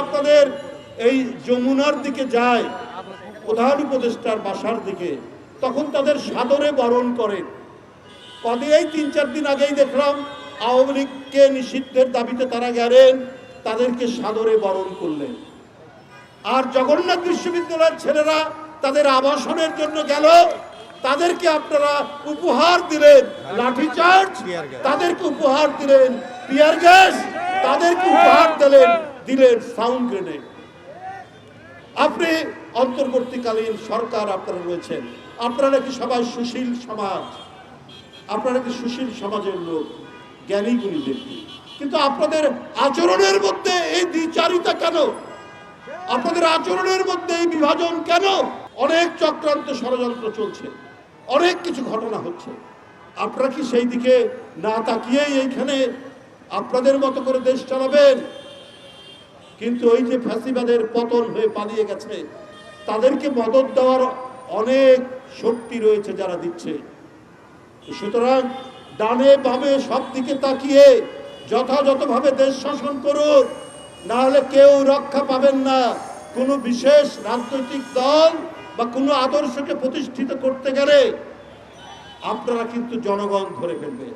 আপনাদের এই যমুনার দিকে যায়, প্রধান উপদেষ্টার বাসার দিকে, তখন তাদের সাদরে বরণ করেন। এই ৩-৪ দিন আগেই দেখলাম আওয়ামী লীগকে নিষিদ্ধের দাবিতে তারা গেলেন, তাদেরকে সাদরে বরণ করলেন। আর জগন্নাথ বিশ্ববিদ্যালয়ের ছেলেরা তাদের আবাসনের জন্য গেল, তাদেরকে আপনারা উপহার দিলেন লাঠিচার্জ, তাদেরকে উপহার দিলেন টিয়ার গ্যাস, তাদেরকে উপহার দিলেন সাউন্ড গ্রেনেড। আপনি অন্তর্বর্তীকালীন সরকার আপনারা রয়েছেন, আপনারা নাকি সবাই সুশীল সমাজ, আপনারা কি সুশীল সমাজের লোক, জ্ঞানী গুণী ব্যক্তি, কিন্তু আপনাদের আচরণের মধ্যে এই দ্বিচারিতা কেন? আপনাদের আচরণের মধ্যে এই বিভাজন কেন? অনেক চক্রান্ত ষড়যন্ত্র চলছে, অনেক কিছু ঘটনা হচ্ছে। আপনারা কি সেই দিকে না তাকিয়েই এইখানে আপনাদের মতো করে দেশ চালাবেন? কিন্তু ওই যে ফ্যাসিবাদের পতন হয়ে পালিয়ে গেছে, তাদেরকে মদদ দেওয়ার অনেক শক্তি রয়েছে যারা দিচ্ছে। সুতরাং ডানে বামে সব দিকে তাকিয়ে যথাযথভাবে দেশ শাসন করুন, না হলে কেউ রক্ষা পাবেন না। কোনো বিশেষ রাজনৈতিক দল বা কোনো আদর্শকে প্রতিষ্ঠিত করতে গেলে আপনারা কিন্তু জনগণ ধরে ফেলবে।